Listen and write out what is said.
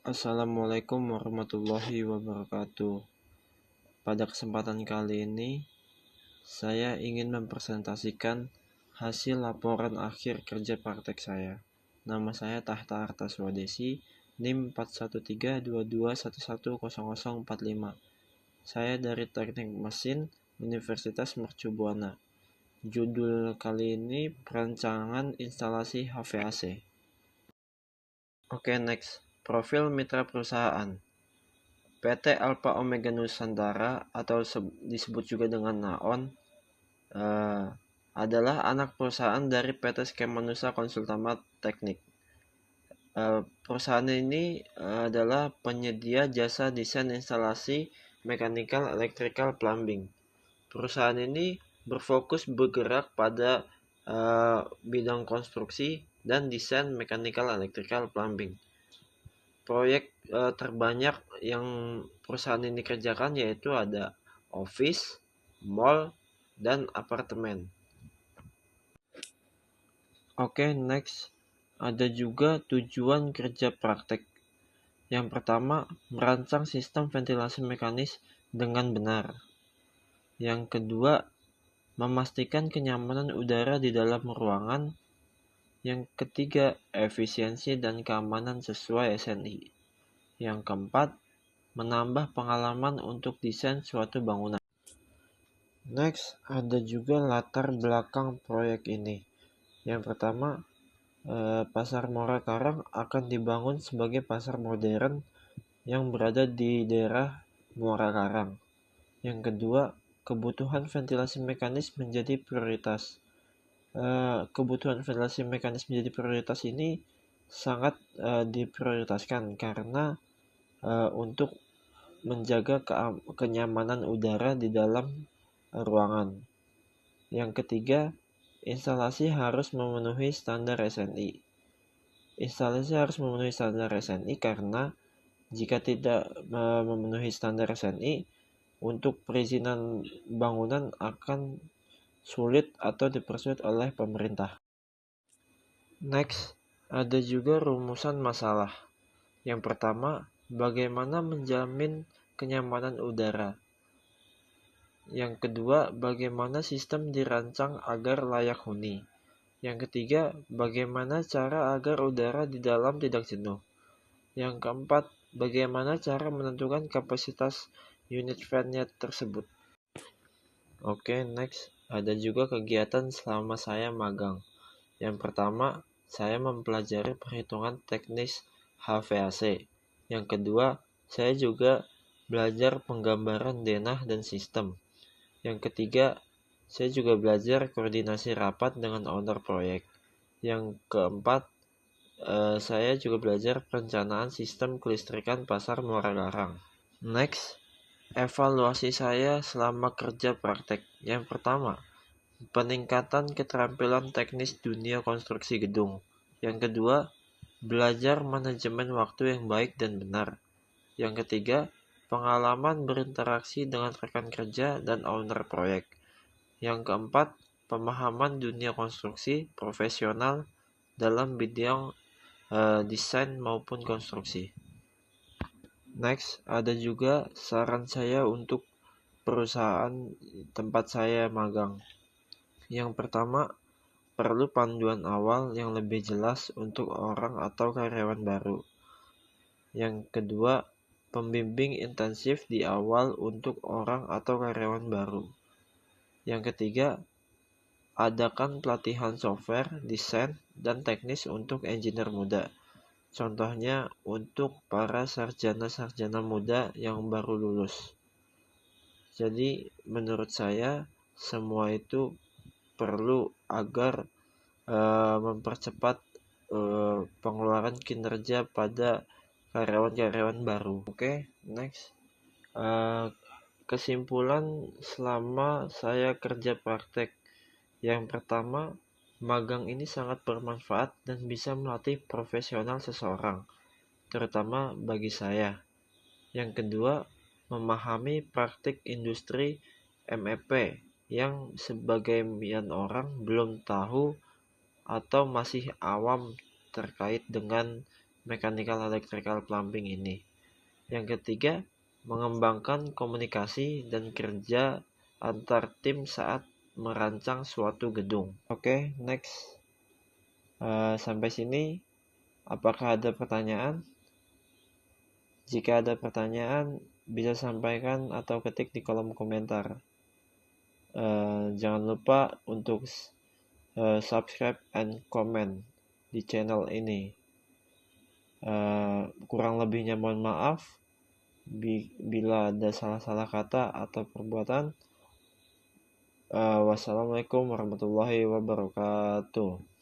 Assalamualaikum warahmatullahi wabarakatuh. Pada kesempatan kali ini, saya ingin mempresentasikan hasil laporan akhir kerja praktek saya. Nama saya Tahta Arta Swadesi, NIM 413221110045. Saya dari Teknik Mesin Universitas Mercu Buana. Judul kali ini perancangan instalasi HVAC. Oke, next. Profil mitra perusahaan. PT Alpha Omega Nusantara atau disebut juga dengan NAON adalah anak perusahaan dari PT Skema Nusa Konsultamat Teknik. Perusahaan ini adalah penyedia jasa desain instalasi mechanical, electrical, plumbing. Perusahaan ini berfokus bergerak pada bidang konstruksi dan desain mechanical, electrical, plumbing. Proyek terbanyak yang perusahaan ini kerjakan yaitu ada office, mall, dan apartemen. Oke, next. Ada juga tujuan kerja praktek. Yang pertama, merancang sistem ventilasi mekanis dengan benar. Yang kedua, memastikan kenyamanan udara di dalam ruangan. Yang ketiga, efisiensi dan keamanan sesuai SNI. Yang keempat, menambah pengalaman untuk desain suatu bangunan. Next, ada juga latar belakang proyek ini. Yang pertama, Pasar Muara Karang akan dibangun sebagai pasar modern yang berada di daerah Muara Karang. Yang kedua, kebutuhan ventilasi mekanis menjadi prioritas. Kebutuhan ventilasi mekanis menjadi prioritas ini sangat diprioritaskan karena untuk menjaga kenyamanan udara di dalam ruangan. Yang ketiga, instalasi harus memenuhi standar SNI. Instalasi harus memenuhi standar SNI karena jika tidak memenuhi standar SNI, untuk perizinan bangunan akan sulit atau dipersulit oleh pemerintah. Next, ada juga rumusan masalah. Yang pertama, bagaimana menjamin kenyamanan udara. Yang kedua, bagaimana sistem dirancang agar layak huni. Yang ketiga, bagaimana cara agar udara di dalam tidak jenuh. Yang keempat, bagaimana cara menentukan kapasitas unit fan-nya tersebut. Oke, next. Ada juga kegiatan selama saya magang. Yang pertama, saya mempelajari perhitungan teknis HVAC. Yang kedua, saya juga belajar penggambaran denah dan sistem. Yang ketiga, saya juga belajar koordinasi rapat dengan owner proyek. Yang keempat, saya juga belajar perencanaan sistem kelistrikan pasar Muara Karang. Next, evaluasi saya selama kerja praktek. Yang pertama, peningkatan keterampilan teknis dunia konstruksi gedung. Yang kedua, belajar manajemen waktu yang baik dan benar. Yang ketiga, pengalaman berinteraksi dengan rekan kerja dan owner proyek. Yang keempat, pemahaman dunia konstruksi profesional dalam bidang desain maupun konstruksi. Next, ada juga saran saya untuk perusahaan tempat saya magang. Yang pertama, perlu panduan awal yang lebih jelas untuk orang atau karyawan baru. Yang kedua, pembimbing intensif di awal untuk orang atau karyawan baru. Yang ketiga, adakan pelatihan software, desain, dan teknis untuk engineer muda. Contohnya untuk para sarjana-sarjana muda yang baru lulus. Jadi menurut saya semua itu perlu agar mempercepat pengeluaran kinerja pada karyawan-karyawan baru. Oke, next. Kesimpulan selama saya kerja praktek. Yang pertama, magang ini sangat bermanfaat dan bisa melatih profesional seseorang, terutama bagi saya. Yang kedua, memahami praktik industri MEP yang sebagian orang belum tahu atau masih awam terkait dengan mechanical electrical plumbing ini. Yang ketiga, mengembangkan komunikasi dan kerja antar tim saat merancang suatu gedung. Oke, next. Sampai sini, apakah ada pertanyaan? Jika ada pertanyaan, bisa sampaikan atau ketik di kolom komentar. Jangan lupa untuk subscribe and comment di channel ini. Kurang lebihnya mohon maaf bila ada salah-salah kata atau perbuatan. Wassalamualaikum warahmatullahi wabarakatuh.